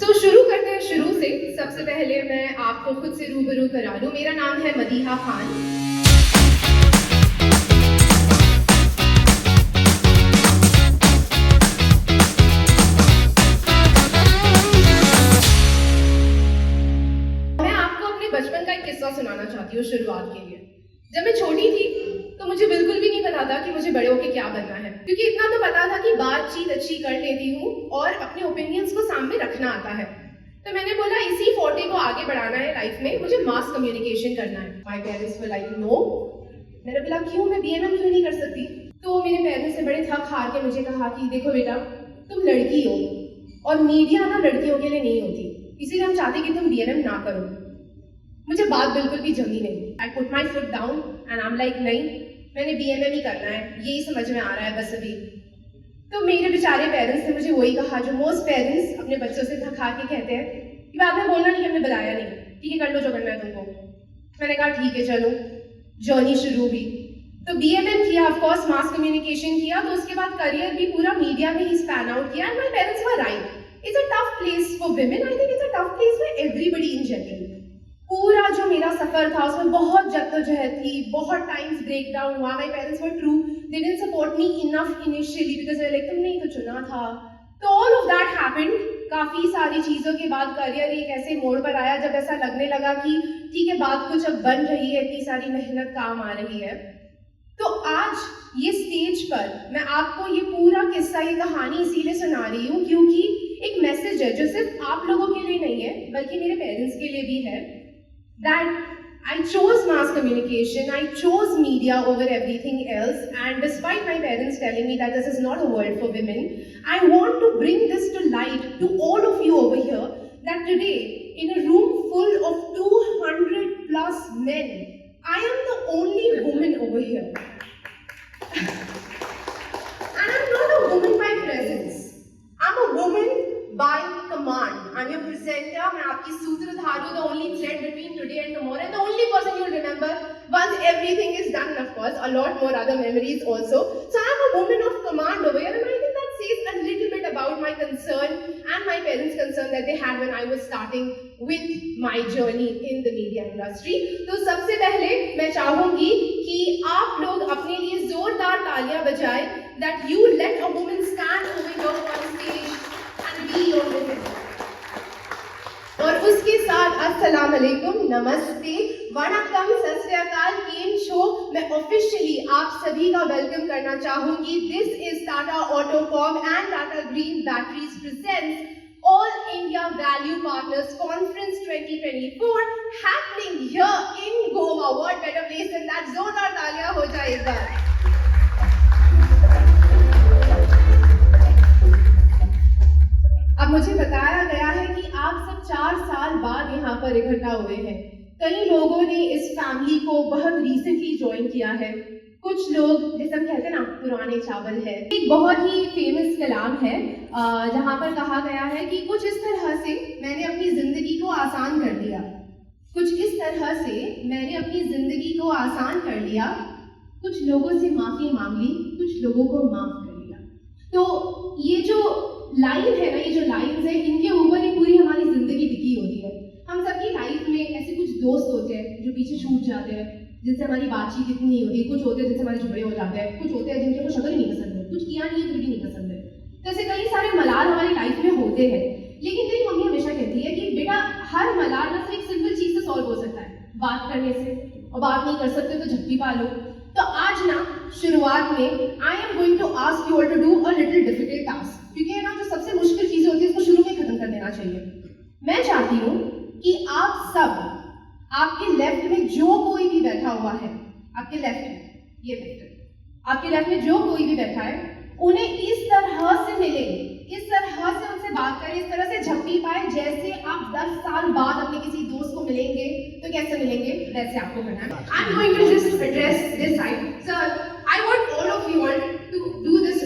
शुरू करते हैं शुरू से। सबसे पहले मैं आपको खुद से रूबरू करा दूं। मेरा नाम है मदीहा खान। मैं आपको अपने बचपन का एक किस्सा सुनाना चाहती हूँ शुरुआत के लिए। जब मैं छोटी थी तो मुझे बिल्कुल भी नहीं पता था कि मुझे बड़े होकर क्या बनना है, क्योंकि इतना तो पता था कि बातचीत अच्छी कर लेती हूँ और अपने ओपिनियंस को सामने रखना आता है। तो मैंने बोला इसी फोर्टे को आगे बढ़ाना है लाइफ में, मुझे मास कम्युनिकेशन करना है। My parents were like no. मैंने बोला क्यों, मैं बीएमएम क्यों नहीं कर सकती? तो मेरे पेरेंट्स ने बड़े थक हार के मुझे कहा कि देखो बेटा, तुम लड़की हो और मीडिया ना लड़कियों के लिए नहीं होती, इसीलिए हम चाहते कि तुम बीएमएम ना करो। मुझे बात बिल्कुल भी जमी नहीं। I put my foot down and I am like नहीं, मैंने बीएमएम ही करना है, यही समझ में आ रहा है बस अभी। तो मेरे बेचारे पेरेंट्स ने मुझे वही कहा जो मोस्ट पेरेंट्स अपने बच्चों से थका के कहते हैं कि बाद में बोलना नहीं, हमने बुलाया नहीं, ठीक है कर लो जो करना है तुमको। मैंने कहा ठीक है चलो, जर्नी शुरू हुई। तो बीएमएम किया, ऑफ कोर्स मास कम्युनिकेशन किया, तो उसके बाद करियर भी पूरा मीडिया में ही स्पैन आउट किया। And my parents were right, it's a tough place for women, I think it's a tough place for everybody in general. पूरा जो मेरा सफर था उसमें बहुत जद्दोजहद थी, बहुत टाइम्स ब्रेक डाउन हुआ। My parents were true, they didn't support me enough initially because like तुमने ही तो चुना था। तो ऑल ऑफ दैट हैपेंड। काफी सारी चीजों के बाद करियर एक ऐसे मोड़ पर आया जब ऐसा लगने लगा कि ठीक है बात कुछ अब बन रही है, इतनी सारी मेहनत काम आ रही है। तो आज ये स्टेज पर मैं आपको ये पूरा किस्सा, ये कहानी इसीलिए सुना रही हूँ क्योंकि एक मैसेज है जो सिर्फ आप लोगों के लिए नहीं है बल्कि मेरे पेरेंट्स के लिए भी है। That I chose mass communication, I chose media over everything else, and despite my parents telling me that this is not a world for women, I want to bring this to light to all of you over here, that today, in a room full of 200 plus men, I am the only woman over here. And I'm not a woman by presence, I'm a woman by command. I'm your presenter, मैं आपकी सूत्रधार, the only thread between today and tomorrow, and the only person you'll remember once everything is done, and of course a lot more other memories also. So I'm a woman of command over here, and I think that says a little bit about my concern and my parents' concern that they had when I was starting with my journey in the media industry. तो सबसे पहले मैं चाहूंगी कि आप लोग अपने लिए जोरदार तालियां बजाएं that you let a woman stand over here on stage and be your woman. और उसके साथ अस्सलाम वालेकुम, नमस्ते, वणक्कम, सत श्री अकाल, केम छो। मैं ऑफिशियली आप सभी का वेलकम करना चाहूंगी। This is Tata Autocomp and Tata Green Batteries presents all India value partners conference 2024 happening here in Goa. What better place than that? जोरदार तालियां हो जाए एक बार। अब मुझे बताया गया है कि आप सब 4 साल बाद यहाँ पर इकट्ठा हुए हैं। कई लोगों ने इस फैमिली को बहुत रिसेंटली ज्वाइन किया है, कुछ लोग जैसे हम कहते हैं ना पुराने चावल है। एक बहुत ही फेमस कलाम है जहाँ पर कहा गया है कि कुछ इस तरह से मैंने अपनी जिंदगी को आसान कर दिया, कुछ इस तरह से मैंने अपनी जिंदगी को आसान कर लिया, कुछ लोगों से माफी मांग ली, कुछ लोगों को माफ कर लिया। तो ये जो लाइन है ना, ये जो लाइन्स है, इनके ऊपर ही पूरी हमारी जिंदगी टिकी होती है। हम सबकी लाइफ में ऐसे कुछ दोस्त होते हैं जो पीछे छूट जाते हैं, जिनसे हमारी बातचीत इतनी नहीं होती, कुछ होते हैं जिनसे हमारे झगड़े हो जाते हैं, कुछ होते हैं जिनके को शक्ल ही नहीं पसंद है, कुछ किया नहीं है फिर भी नहीं पसंद है। तो ऐसे कई सारे मलाल हमारी लाइफ में होते हैं। लेकिन मेरी मम्मी हमेशा कहती है कि बेटा हर मलाल ना सिर्फ एक सिंपल चीज से सॉल्व हो सकता है, बात करने से, और बात नहीं कर सकते तो झप्पी पा लो। तो आज ना शुरुआत में I am going to ask you all to do a little difficult task, क्योंकि है ना जो सबसे मुश्किल चीजें होती है उसको शुरू में खत्म कर देना चाहिए। मैं चाहती हूँ कि आप सब, आपके लेफ्ट में जो कोई भी बैठा हुआ है, आपके लेफ्ट में, ये लेफ्ट है, आपके लेफ्ट में जो कोई भी बैठा है, उन्हें इस तरह से मिले, इस तरह से उनसे बात करें, इस तरह से झपटी पाए जैसे आप 10 साल बाद अपने किसी दोस्त को मिलेंगे। तो कैसे मिलेंगे? वैसे आपको करना है। I am going to just address this side. Sir, I want all of you to do this